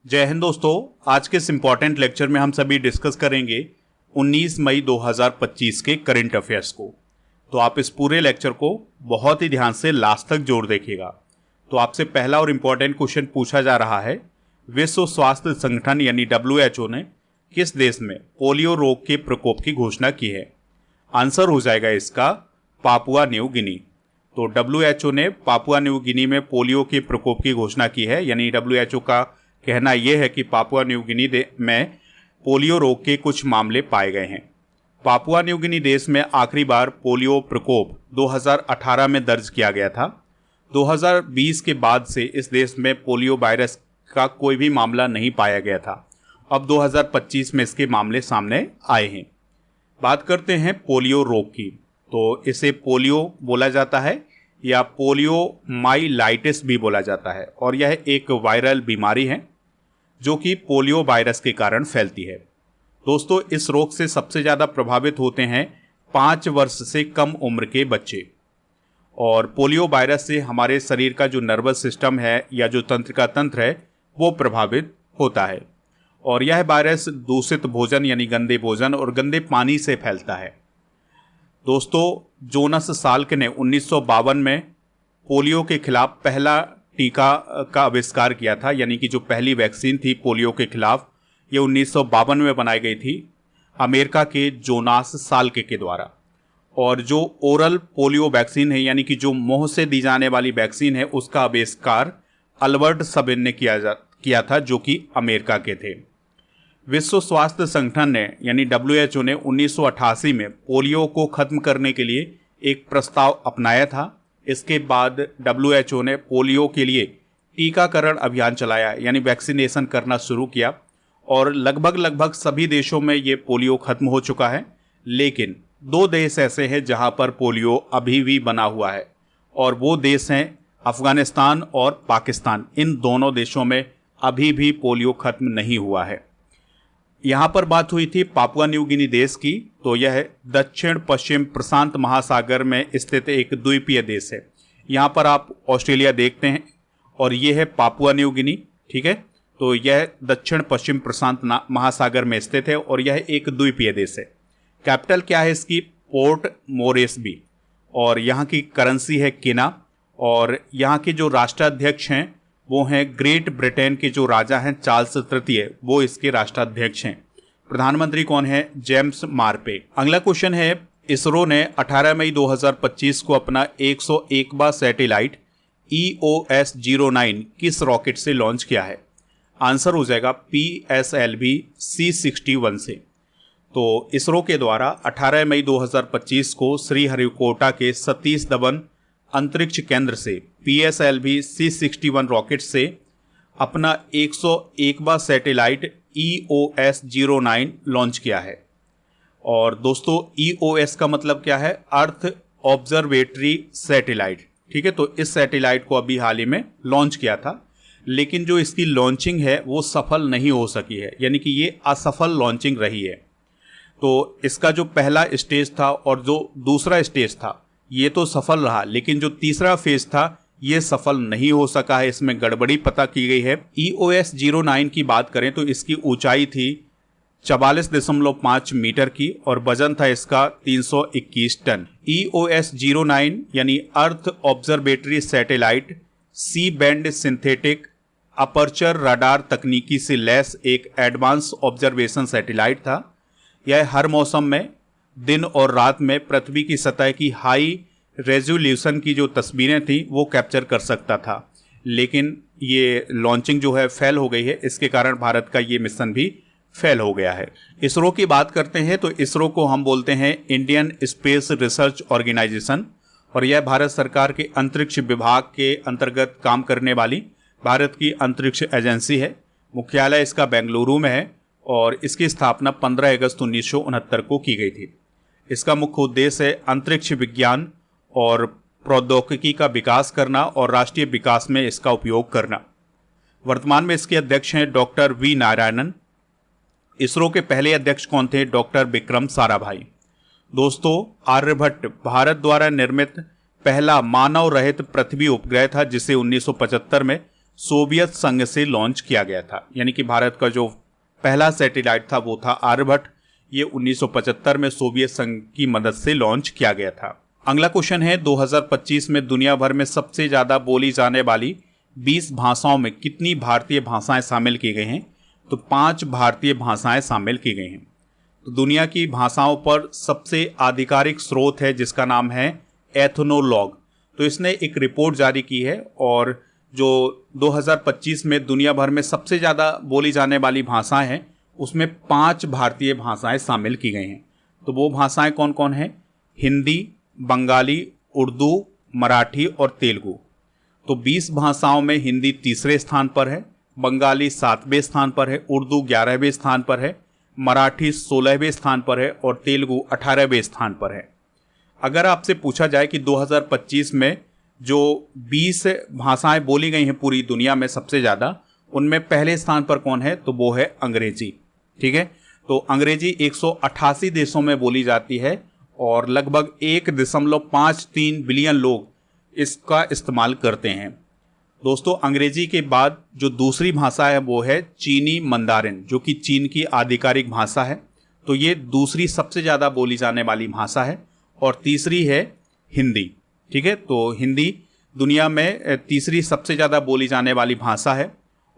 जय हिंद दोस्तों। आज के इस इम्पॉर्टेंट लेक्चर में हम सभी डिस्कस करेंगे 19 मई 2025 के करंट अफेयर्स को। तो आप इस पूरे लेक्चर को बहुत ही ध्यान से लास्ट तक जोड़ देखिएगा। तो आपसे पहला और इम्पॉर्टेंट क्वेश्चन पूछा जा रहा है, विश्व स्वास्थ्य संगठन यानी WHO ने किस देश में पोलियो रोग के प्रकोप की घोषणा की है? आंसर हो जाएगा इसका पापुआ न्यू गिनी। तो WHO ने पापुआ न्यू गिनी में पोलियो के प्रकोप की घोषणा की है। यानी WHO का कहना यह है कि पापुआ न्यू गिनी में पोलियो रोग के कुछ मामले पाए गए हैं। पापुआ न्यू गिनी देश में आखिरी बार पोलियो प्रकोप 2018 में दर्ज किया गया था। 2020 के बाद से इस देश में पोलियो वायरस का कोई भी मामला नहीं पाया गया था। अब 2025 में इसके मामले सामने आए हैं। बात करते हैं पोलियो रोग की। तो इसे पोलियो बोला जाता है या पोलियो माइलाइटिस भी बोला जाता है, और यह एक वायरल बीमारी है जो कि पोलियो वायरस के कारण फैलती है। दोस्तों, इस रोग से सबसे ज़्यादा प्रभावित होते हैं 5 वर्ष से कम उम्र के बच्चे। और पोलियो वायरस से हमारे शरीर का जो नर्वस सिस्टम है या जो तंत्रिका तंत्र है वो प्रभावित होता है। और यह वायरस दूषित भोजन यानी गंदे भोजन और गंदे पानी से फैलता है। दोस्तों, जोनास साल्क ने 1952 में पोलियो के खिलाफ पहला टीका का आविष्कार किया था। यानी कि जो पहली वैक्सीन थी पोलियो के खिलाफ, ये 1952 में बनाई गई थी अमेरिका के जोनास साल्क के द्वारा। और जो ओरल पोलियो वैक्सीन है यानी कि जो मुंह से दी जाने वाली वैक्सीन है, उसका आविष्कार अल्बर्ट सबेन ने किया था, जो कि अमेरिका के थे। विश्व स्वास्थ्य संगठन ने यानी WHO ने 1988 में पोलियो को खत्म करने के लिए एक प्रस्ताव अपनाया था। इसके बाद WHO ने पोलियो के लिए टीकाकरण अभियान चलाया यानी वैक्सीनेशन करना शुरू किया, और लगभग सभी देशों में ये पोलियो खत्म हो चुका है। लेकिन 2 देश ऐसे हैं जहां पर पोलियो अभी भी बना हुआ है, और वो देश हैं अफगानिस्तान और पाकिस्तान। इन दोनों देशों में अभी भी पोलियो खत्म नहीं हुआ है। यहाँ पर बात हुई थी पापुआ न्यू गिनी देश की। तो यह दक्षिण पश्चिम प्रशांत महासागर में स्थित एक द्वीपीय देश है। यहाँ पर आप ऑस्ट्रेलिया देखते हैं और ये है पापुआ न्यू गिनी, ठीक है। तो यह दक्षिण पश्चिम प्रशांत महासागर में स्थित है और यह एक द्वीपीय देश है। कैपिटल क्या है इसकी? Port Moresby. और यहाँ की करेंसी है किना। और यहाँ के जो राष्ट्राध्यक्ष हैं वो हैं ग्रेट ब्रिटेन के जो राजा हैं चार्ल्स तृतीय, वो इसके राष्ट्राध्यक्ष हैं। प्रधानमंत्री कौन है? जेम्स मार्पे। अगला क्वेश्चन है, इसरो ने 18 मई 2025 को अपना 101वां सैटेलाइट EOS-09 किस रॉकेट से लॉन्च किया है? आंसर हो जाएगा PSLV C61 से। तो इसरो के द्वारा 18 मई 2025 को श्रीहरिकोटा के सतीश धवन अंतरिक्ष केंद्र से PSLV C61 रॉकेट से अपना 101वां सैटेलाइट EOS-09 लॉन्च किया है। और दोस्तों, EOS का मतलब क्या है? अर्थ ऑब्जर्वेटरी सैटेलाइट, ठीक है। तो इस सैटेलाइट को अभी हाल ही में लॉन्च किया था, लेकिन जो इसकी लॉन्चिंग है वो सफल नहीं हो सकी है, यानी कि ये असफल लॉन्चिंग रही है। तो इसका जो पहला स्टेज था और जो दूसरा स्टेज था ये तो सफल रहा, लेकिन जो तीसरा फेज था ये सफल नहीं हो सका है। इसमें गड़बड़ी पता की गई है। EOS-09 की बात करें तो इसकी ऊंचाई थी 44.5 मीटर की और वजन था इसका 321 टन। EOS-09 यानी earth observatory satellite C band synthetic aperture radar तकनीकी से लैस एक एडवांस ऑब्जर्वेशन सैटेलाइट था। यह हर मौसम में दिन और रात में पृथ्वी की सतह की हाई रेजोल्यूशन की जो तस्वीरें थी वो कैप्चर कर सकता था। लेकिन ये लॉन्चिंग जो है फेल हो गई है, इसके कारण भारत का ये मिशन भी फेल हो गया है। इसरो की बात करते हैं तो इसरो को हम बोलते हैं इंडियन स्पेस रिसर्च ऑर्गेनाइजेशन, और यह भारत सरकार के अंतरिक्ष विभाग के अंतर्गत काम करने वाली भारत की अंतरिक्ष एजेंसी है। मुख्यालय इसका बेंगलुरु में है और इसकी स्थापना 15 अगस्त 1969 को की गई थी। इसका मुख्य उद्देश्य है अंतरिक्ष विज्ञान और प्रौद्योगिकी का विकास करना और राष्ट्रीय विकास में इसका उपयोग करना। वर्तमान में इसके अध्यक्ष हैं डॉक्टर वी नारायणन। इसरो के पहले अध्यक्ष कौन थे? डॉक्टर विक्रम साराभाई। दोस्तों, आर्यभट्ट भारत द्वारा निर्मित पहला मानव रहित पृथ्वी उपग्रह था, जिसे 1975 में सोवियत संघ से लॉन्च किया गया था। यानी कि भारत का जो पहला सैटेलाइट था वो था आर्यभट्ट। ये 1975 में सोवियत संघ की मदद से लॉन्च किया गया था। अगला क्वेश्चन है 2025 में दुनिया भर में सबसे ज़्यादा बोली जाने वाली 20 भाषाओं में कितनी भारतीय भाषाएं शामिल की गई हैं? तो 5 भारतीय भाषाएं शामिल की गई हैं। तो दुनिया की भाषाओं पर सबसे आधिकारिक स्रोत है जिसका नाम है एथनोलॉग। तो इसने एक रिपोर्ट जारी की है और जो 2025 में दुनिया भर में सबसे ज़्यादा बोली जाने वाली भाषाएं हैं उसमें 5 भारतीय भाषाएं शामिल की गई हैं। तो वो भाषाएं कौन कौन हैं? हिंदी, बंगाली, उर्दू, मराठी और तेलुगु। तो 20 भाषाओं में हिंदी तीसरे स्थान पर है, बंगाली 7वें स्थान पर है, उर्दू 11वें स्थान पर है, मराठी 16वें स्थान पर है और तेलुगु 18वें स्थान पर है। अगर आपसे पूछा जाए कि 2025 में जो 20 भाषाएं बोली गई हैं पूरी दुनिया में सबसे ज़्यादा, उनमें पहले स्थान पर कौन है? तो वो है अंग्रेजी। ठीक है, तो अंग्रेजी 188 देशों में बोली जाती है और लगभग 1.53 बिलियन लोग इसका इस्तेमाल करते हैं। दोस्तों, अंग्रेजी के बाद जो दूसरी भाषा है वो है चीनी मंदारिन, जो कि चीन की आधिकारिक भाषा है। तो ये दूसरी सबसे ज़्यादा बोली जाने वाली भाषा है। और तीसरी है हिंदी। ठीक है, तो हिंदी दुनिया में तीसरी सबसे ज़्यादा बोली जाने वाली भाषा है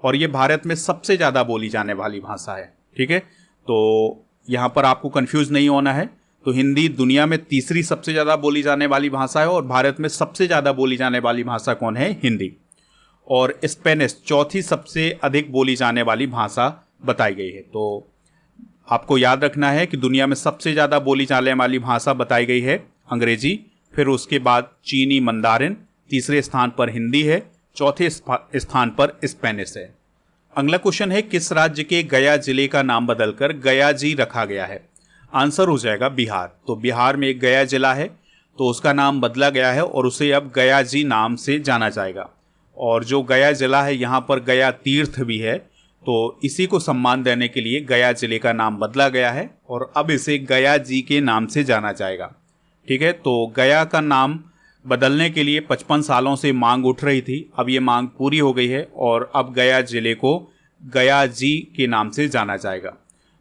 और ये भारत में सबसे ज़्यादा बोली जाने वाली भाषा है। ठीक है, तो यहाँ पर आपको कंफ्यूज नहीं होना है। तो हिंदी दुनिया में तीसरी सबसे ज़्यादा बोली जाने वाली भाषा है और भारत में सबसे ज़्यादा बोली जाने वाली भाषा कौन है? हिंदी। और स्पेनिश चौथी सबसे अधिक बोली जाने वाली भाषा बताई गई है। तो आपको याद रखना है कि दुनिया में सबसे ज़्यादा बोली जाने वाली भाषा बताई गई है अंग्रेजी, फिर उसके बाद चीनी मंदारिन, तीसरे स्थान पर हिंदी है, चौथे स्थान पर स्पेनिश है। अगला क्वेश्चन है किस राज्य के गया जिले का नाम बदलकर गया जी रखा गया है? आंसर हो जाएगा बिहार। तो बिहार में एक गया जिला है तो उसका नाम बदला गया है और उसे अब गया जी नाम से जाना जाएगा। और जो गया जिला है यहाँ पर गया तीर्थ भी है, तो इसी को सम्मान देने के लिए गया जिले का नाम बदला गया है और अब इसे गया जी के नाम से जाना जाएगा। ठीक है, तो गया का नाम बदलने के लिए 55 सालों से मांग उठ रही थी। अब ये मांग पूरी हो गई है और अब गया जिले को गया जी के नाम से जाना जाएगा।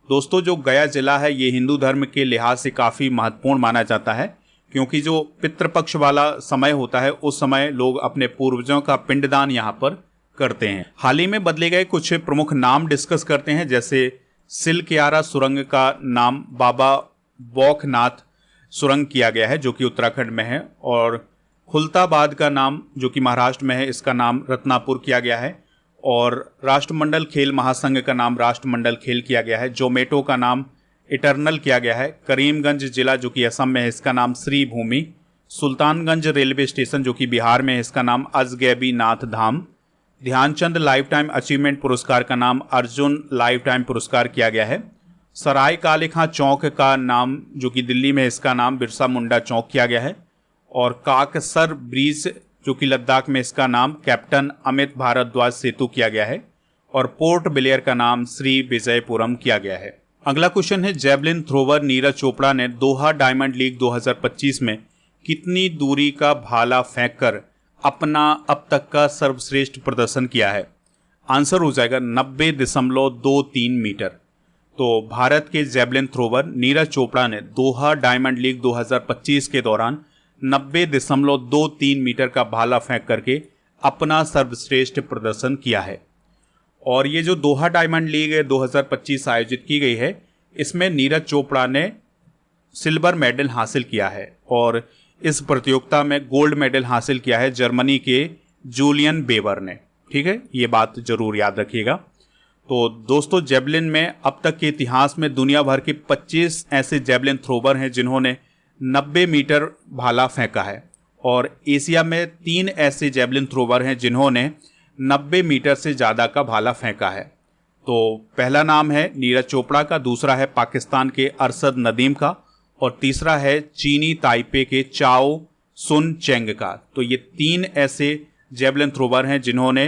दोस्तों, जो गया जिला है ये हिंदू धर्म के लिहाज से काफ़ी महत्वपूर्ण माना जाता है, क्योंकि जो पितृपक्ष वाला समय होता है उस समय लोग अपने पूर्वजों का पिंडदान यहाँ पर करते हैं। हाल ही में बदले गए कुछ प्रमुख नाम डिस्कस करते हैं, जैसे सिलक्यारा सुरंग का नाम बाबा बौखनाथ सुरंग किया गया है जो कि उत्तराखंड में है, और खुलताबाद का नाम जो कि महाराष्ट्र में है इसका नाम रत्नापुर किया गया है, और राष्ट्रमंडल खेल महासंघ का नाम राष्ट्रमंडल खेल किया गया है। जोमेटो का नाम इटर्नल किया गया है। करीमगंज जिला जो कि असम में है इसका नाम श्री भूमि। सुल्तानगंज रेलवे स्टेशन जो कि बिहार में है इसका नाम अजगैबी नाथ धाम। ध्यानचंद लाइफ टाइम अचीवमेंट पुरस्कार का नाम अर्जुन लाइफ टाइम पुरस्कार किया गया है। सराय काले खां चौक का नाम जो कि दिल्ली में इसका नाम बिरसा मुंडा चौक किया गया है, और काकसर ब्रिज जो कि लद्दाख में इसका नाम कैप्टन अमित भारद्वाज सेतु किया गया है, और पोर्ट ब्लेयर का नाम श्री विजयपुरम किया गया है। अगला क्वेश्चन है जेवलिन थ्रोवर नीरज चोपड़ा ने दोहा डायमंड लीग 2025 में कितनी दूरी का भाला फेंककर अपना अब तक का सर्वश्रेष्ठ प्रदर्शन किया है? आंसर हो जाएगा 90.23 मीटर। तो भारत के जेवलिन थ्रोवर नीरज चोपड़ा ने दोहा डायमंड लीग 2025 के दौरान 90.23 मीटर का भाला फेंक करके अपना सर्वश्रेष्ठ प्रदर्शन किया है। और ये जो दोहा डायमंड लीग 2025 आयोजित की गई है इसमें नीरज चोपड़ा ने सिल्वर मेडल हासिल किया है, और इस प्रतियोगिता में गोल्ड मेडल हासिल किया है जर्मनी के जूलियन बेवर ने। ठीक है, ये बात जरूर याद रखिएगा। तो दोस्तों, जेवलिन में अब तक के इतिहास में दुनिया भर के 25 ऐसे जेवलिन थ्रोवर हैं जिन्होंने 90 मीटर भाला फेंका है, और एशिया में 3 ऐसे जेवलिन थ्रोवर हैं जिन्होंने 90 मीटर से ज़्यादा का भाला फेंका है। तो पहला नाम है नीरज चोपड़ा का, दूसरा है पाकिस्तान के अरशद नदीम का, और तीसरा है चीनी ताइपे के चाओ सुन चेंग का। तो ये 3 ऐसे जेवलिन थ्रोवर हैं जिन्होंने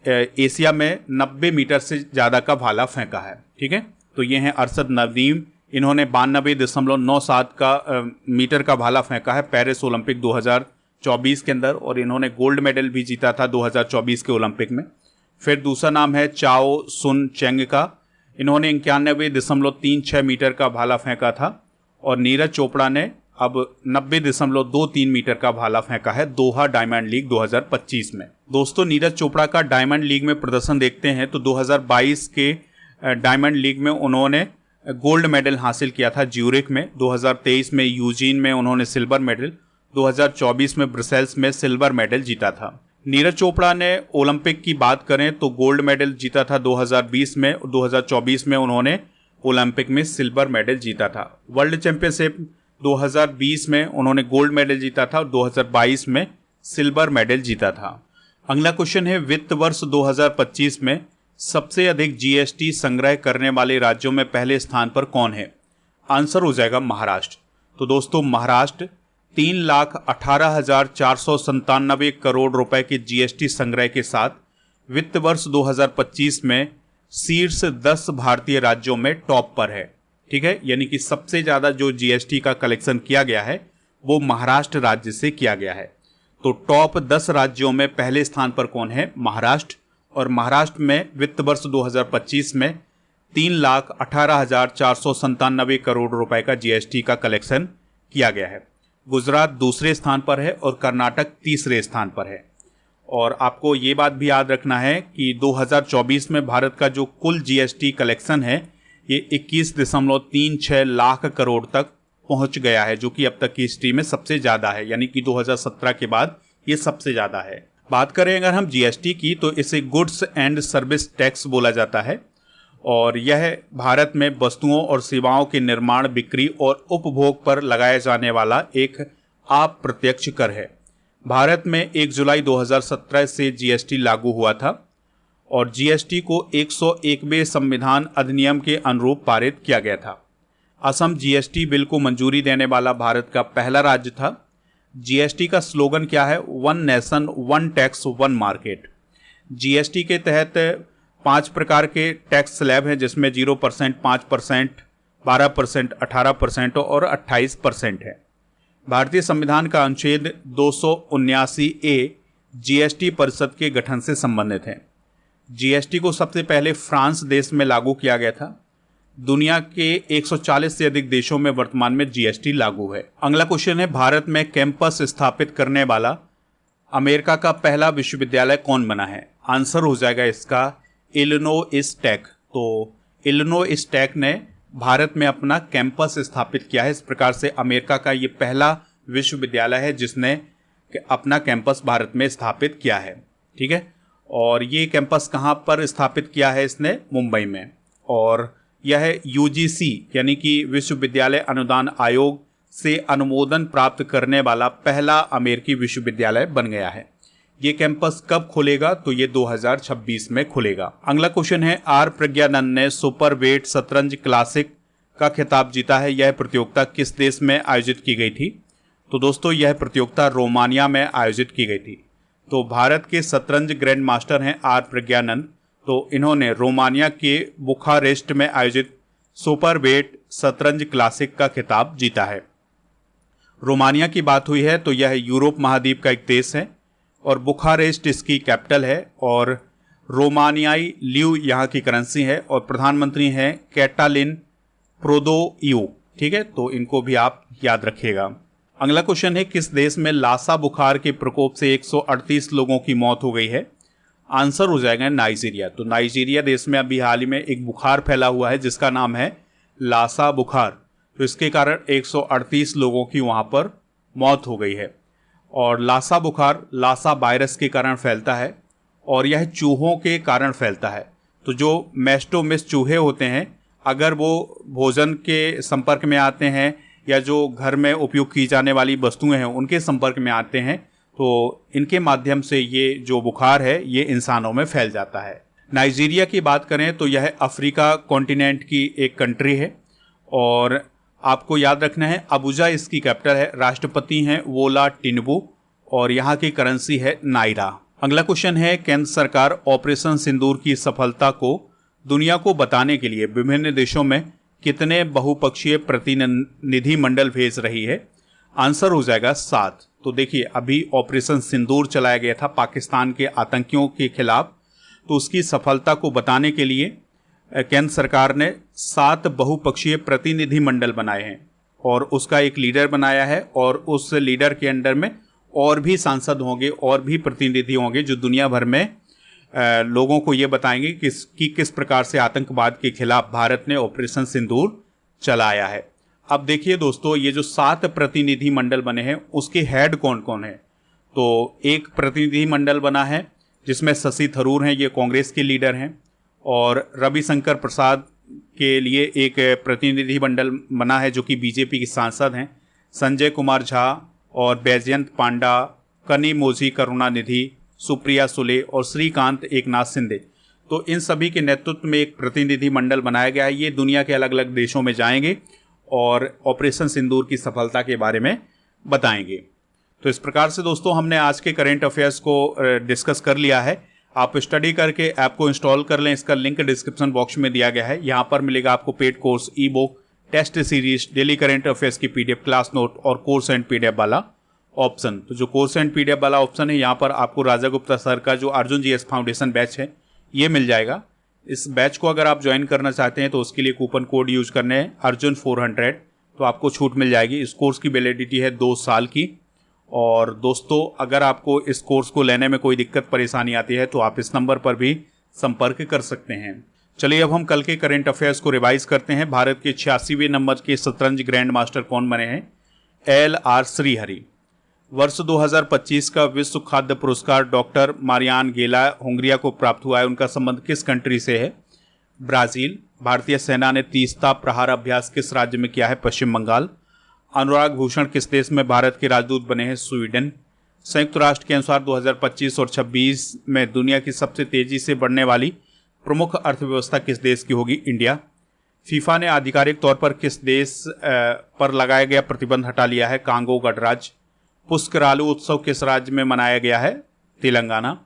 एशिया में 90 मीटर से ज़्यादा का भाला फेंका है। ठीक है, तो ये हैं अरशद नदीम, इन्होंने 92.97 का मीटर का भाला फेंका है पेरिस ओलंपिक 2024 के अंदर, और इन्होंने गोल्ड मेडल भी जीता था 2024 के ओलंपिक में। फिर दूसरा नाम है चाओ सुन चेंग का, इन्होंने 91.36 मीटर का भाला फेंका था। और नीरज चोपड़ा ने अब 90.23 मीटर का भाला फेंका है दोहा डायमंड लीग 2025 में। दोस्तों, नीरज चोपड़ा का डायमंड लीग में प्रदर्शन देखते हैं तो 2022 के डायमंड लीग में उन्होंने गोल्ड मेडल हासिल किया था ज्यूरिख में, 2023 में यूजीन में उन्होंने सिल्वर मेडल, 2024 में ब्रसेल्स में सिल्वर मेडल जीता था। नीरज चोपड़ा ने ओलंपिक की बात करें तो गोल्ड मेडल जीता था 2020 में, 2024 में उन्होंने ओलंपिक में सिल्वर मेडल जीता था। वर्ल्ड चैंपियनशिप 2020 में उन्होंने गोल्ड मेडल जीता था और 2022 में सिल्वर मेडल जीता था। अगला क्वेश्चन है, वित्त वर्ष 2025 में सबसे अधिक जीएसटी संग्रह करने वाले राज्यों में पहले स्थान पर कौन है? आंसर हो जाएगा महाराष्ट्र। तो दोस्तों, महाराष्ट्र 3,18,497 करोड़ रुपए के जीएसटी संग्रह के साथ वित्त वर्ष 2025 में शीर्ष 10 भारतीय राज्यों में टॉप पर है। ठीक है, यानी कि सबसे ज़्यादा जो जीएसटी का कलेक्शन किया गया है वो महाराष्ट्र राज्य से किया गया है। तो टॉप 10 राज्यों में पहले स्थान पर कौन है? महाराष्ट्र। और महाराष्ट्र में वित्त वर्ष 2025 में 3,18,497 करोड़ रुपए का जीएसटी का कलेक्शन किया गया है। गुजरात दूसरे स्थान पर है और कर्नाटक तीसरे स्थान पर है। और आपको ये बात भी याद रखना है कि 2024 में भारत का जो कुल जीएसटी कलेक्शन है ये 21.36 लाख करोड़ तक पहुंच गया है, जो कि अब तक की हिस्ट्री में सबसे ज़्यादा है, यानी कि 2017 के बाद ये सबसे ज़्यादा है। बात करें अगर हम जीएसटी की तो इसे गुड्स एंड सर्विस टैक्स बोला जाता है और यह भारत में वस्तुओं और सेवाओं के निर्माण, बिक्री और उपभोग पर लगाया जाने वाला एक अप्रत्यक्ष कर है। भारत में 1 जुलाई 2017 से जीएसटी लागू हुआ था और जीएसटी को 101वें संविधान अधिनियम के अनुरूप पारित किया गया था। असम जीएसटी बिल को मंजूरी देने वाला भारत का पहला राज्य था। जीएसटी का स्लोगन क्या है? One nation one tax one market. GST के तहत 5 प्रकार के टैक्स स्लैब हैं, जिसमें 0%, 5%, 12%, 18% और 28% है। भारतीय संविधान का अनुच्छेद 279A जीएसटी परिषद के गठन से संबंधित है। जीएसटी को सबसे पहले फ्रांस देश में लागू किया गया था। दुनिया के 140 से अधिक देशों में वर्तमान में जीएसटी लागू है। अगला क्वेश्चन है, भारत में कैंपस स्थापित करने वाला अमेरिका का पहला विश्वविद्यालय कौन बना है? आंसर हो जाएगा इसका इलिनोइस टेक। तो इलिनोइस टेक ने भारत में अपना कैंपस स्थापित किया है। इस प्रकार से अमेरिका का ये पहला विश्वविद्यालय है जिसने अपना कैंपस भारत में स्थापित किया है। ठीक है, और ये कैंपस कहाँ पर स्थापित किया है इसने? मुंबई में। और यह यूजीसी यानी कि विश्वविद्यालय अनुदान आयोग से अनुमोदन प्राप्त करने वाला पहला अमेरिकी विश्वविद्यालय बन गया है। ये कैंपस कब खुलेगा? तो ये 2026 में खुलेगा। अगला क्वेश्चन है, आर प्रज्ञानंद ने सुपर वेट शतरंज क्लासिक का खिताब जीता है। यह प्रतियोगिता किस देश में आयोजित की गई थी? तो दोस्तों, यह प्रतियोगिता रोमानिया में आयोजित की गई थी। तो भारत के शतरंज ग्रैंड मास्टर हैं आर प्रज्ञानंद, तो इन्होंने रोमानिया के बुखारेस्ट में आयोजित सुपर वेट शतरंज क्लासिक का खिताब जीता है। रोमानिया की बात हुई है तो यह यूरोप महाद्वीप का एक देश है और बुखारेस्ट इसकी कैपिटल है और रोमानियाई ल्यू यहाँ की करेंसी है और प्रधानमंत्री हैं कैटालिन प्रोदोयू। ठीक है, तो इनको भी आप याद रखिएगा। अगला क्वेश्चन है, किस देश में लासा बुखार के प्रकोप से 138 लोगों की मौत हो गई है? आंसर हो जाएगा नाइजीरिया। तो नाइजीरिया देश में अभी हाल ही में एक बुखार फैला हुआ है जिसका नाम है लासा बुखार। तो इसके कारण 138 लोगों की वहाँ पर मौत हो गई है। और लासा बुखार लासा वायरस के कारण फैलता है और यह चूहों के कारण फैलता है। तो जो मैस्टोमिस चूहे होते हैं, अगर वो भोजन के संपर्क में आते हैं या जो घर में उपयोग की जाने वाली वस्तुएं हैं उनके संपर्क में आते हैं तो इनके माध्यम से ये जो बुखार है ये इंसानों में फैल जाता है। नाइजीरिया की बात करें तो यह अफ्रीका कॉन्टिनेंट की एक कंट्री है और आपको याद रखना है अबुजा इसकी कैपिटल है। राष्ट्रपति हैं वोला टिनबू और यहाँ की करेंसी है नाइरा। अगला क्वेश्चन है, केंद्र सरकार ऑपरेशन सिंदूर की सफलता को दुनिया को बताने के लिए विभिन्न देशों में कितने बहुपक्षीय प्रतिनिधि मंडल भेज रही है? आंसर हो जाएगा 7। तो देखिए, अभी ऑपरेशन सिंदूर चलाया गया था पाकिस्तान के आतंकियों के खिलाफ, तो उसकी सफलता को बताने के लिए केंद्र सरकार ने 7 बहुपक्षीय प्रतिनिधि मंडल बनाए हैं और उसका एक लीडर बनाया है, और उस लीडर के अंडर में और भी सांसद होंगे और भी प्रतिनिधि होंगे जो दुनिया भर में लोगों को ये बताएंगे कि किस प्रकार से आतंकवाद के खिलाफ भारत ने ऑपरेशन सिंदूर चलाया है। अब देखिए दोस्तों, ये जो 7 प्रतिनिधि मंडल बने हैं उसके हेड कौन कौन है। तो एक प्रतिनिधि मंडल बना है जिसमें शशि थरूर हैं, ये कांग्रेस के लीडर हैं, और रविशंकर प्रसाद के लिए एक प्रतिनिधि मंडल बना है जो कि बीजेपी के सांसद हैं, संजय कुमार झा और बैजयंत पांडा, कनिमोझी करुणानिधि, सुप्रिया सुले और श्रीकांत एकनाथ शिंदे। तो इन सभी के नेतृत्व में एक प्रतिनिधि मंडल बनाया गया है। ये दुनिया के अलग अलग देशों में जाएंगे और ऑपरेशन सिंदूर की सफलता के बारे में बताएंगे। तो इस प्रकार से दोस्तों हमने आज के करेंट अफेयर्स को डिस्कस कर लिया है। आप स्टडी करके ऐप को इंस्टॉल कर लें, इसका लिंक डिस्क्रिप्शन बॉक्स में दिया गया है। यहाँ पर मिलेगा आपको paid course, e book, test series, daily current affairs की पीडीएफ, क्लास नोट और कोर्स एंड पीडीएफ वाला ऑप्शन। तो जो कोर्स एंड पीडीएफ वाला ऑप्शन है, यहाँ पर आपको राजा गुप्ता सर का जो अर्जुन जीएस फाउंडेशन बैच है ये मिल जाएगा। इस बैच को अगर आप ज्वाइन करना चाहते हैं तो उसके लिए कूपन कोड यूज करने हैं अर्जुन400, तो आपको छूट मिल जाएगी। इस कोर्स की वैलिडिटी है 2 साल की। और दोस्तों, अगर आपको इस कोर्स को लेने में कोई दिक्कत परेशानी आती है तो आप इस नंबर पर भी संपर्क कर सकते हैं। चलिए अब हम कल के करेंट अफेयर्स को रिवाइज करते हैं। भारत के 86वें नंबर के शतरंज ग्रैंड मास्टर कौन बने हैं? LR श्रीहरि। वर्ष 2025 का विश्व खाद्य पुरस्कार डॉक्टर मारियान गेला हुंगरिया को प्राप्त हुआ है। उनका संबंध किस कंट्री से है? ब्राजील। भारतीय सेना ने 30ता प्रहार अभ्यास किस राज्य में किया है? पश्चिम बंगाल। अनुराग भूषण किस देश में भारत के राजदूत बने हैं? स्वीडन। संयुक्त राष्ट्र के अनुसार 2025 और 26 में दुनिया की सबसे तेजी से बढ़ने वाली प्रमुख अर्थव्यवस्था किस देश की होगी? इंडिया। फीफा ने आधिकारिक तौर पर किस देश पर लगाया गया प्रतिबंध हटा लिया है? कांगो गणराज्य। पुष्करालू उत्सव किस राज्य में मनाया गया है? तेलंगाना।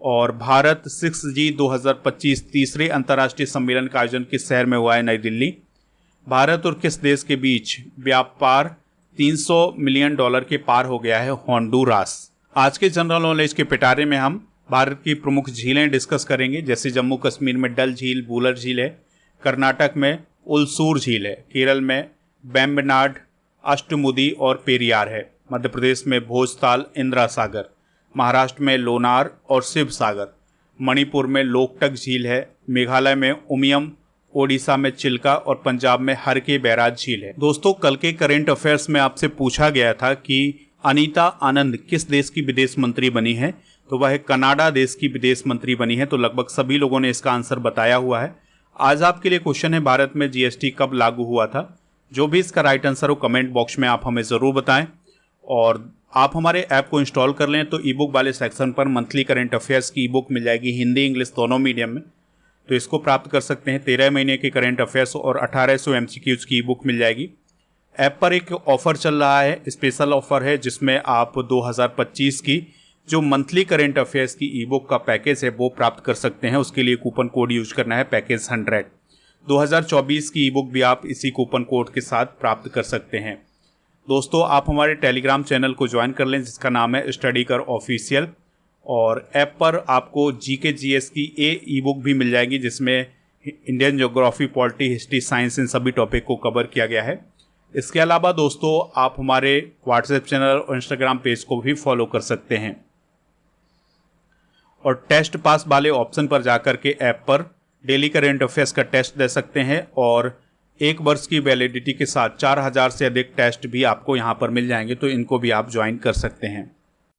और भारत 6G 2025 तीसरे अंतर्राष्ट्रीय सम्मेलन का आयोजन किस शहर में हुआ है? नई दिल्ली। भारत और किस देश के बीच व्यापार $300 मिलियन के पार हो गया है? होंडुरास। आज के जनरल नॉलेज के पिटारे में हम भारत की प्रमुख झीलें डिस्कस करेंगे, जैसे जम्मू कश्मीर में डल झील, वूलर झील है, कर्नाटक में उलसूर झील है, केरल में बेम्बनाड, अष्टमुदी और पेरियार है, मध्य प्रदेश में भोजताल, इंदिरा सागर, महाराष्ट्र में लोनार और शिव सागर, मणिपुर में लोकटक झील है, मेघालय में उमियम, ओडिशा में चिल्का और पंजाब में हर के बैराज झील है। दोस्तों, कल के करेंट अफेयर्स में आपसे पूछा गया था कि अनीता आनंद किस देश की विदेश मंत्री बनी है, तो वह कनाडा देश की विदेश मंत्री बनी है। तो लगभग सभी लोगों ने इसका आंसर बताया हुआ है। आज आपके लिए क्वेश्चन है, भारत में जीएसटी कब लागू हुआ था? जो भी इसका राइट आंसर हो कमेंट बॉक्स में आप हमें ज़रूर बताएं। और आप हमारे ऐप को इंस्टॉल कर लें तो ई बुक वाले सेक्शन पर मंथली करेंट अफेयर्स की ई बुक मिल जाएगी, हिंदी इंग्लिश दोनों मीडियम में। तो इसको प्राप्त कर सकते हैं। 13 महीने के करेंट अफेयर्स और 1800 MCQs की ई बुक मिल जाएगी। ऐप पर एक ऑफर चल रहा है, स्पेशल ऑफर है, जिसमें आप 2025 की जो मंथली करेंट अफेयर्स की ई बुक का पैकेज है वो प्राप्त कर सकते हैं। उसके लिए कूपन कोड यूज करना है पैकेज 100। 2024 की ई बुक भी आप इसी कूपन कोड के साथ प्राप्त कर सकते हैं। दोस्तों, आप हमारे टेलीग्राम चैनल को ज्वाइन कर लें जिसका नाम है स्टडी कर ऑफिशियल। और ऐप पर आपको GK GS की ई बुक भी मिल जाएगी जिसमें Indian geography, polity, history, science इन सभी टॉपिक को कवर किया गया है। इसके अलावा दोस्तों, आप हमारे व्हाट्सएप चैनल और इंस्टाग्राम पेज को भी फॉलो कर सकते हैं। और टेस्ट पास वाले ऑप्शन पर जाकर के ऐप पर डेली करेंट अफेयर्स का टेस्ट दे सकते हैं और 1 वर्ष की वैलिडिटी के साथ 4000 से अधिक टेस्ट भी आपको यहाँ पर मिल जाएंगे, तो इनको भी आप ज्वाइन कर सकते हैं।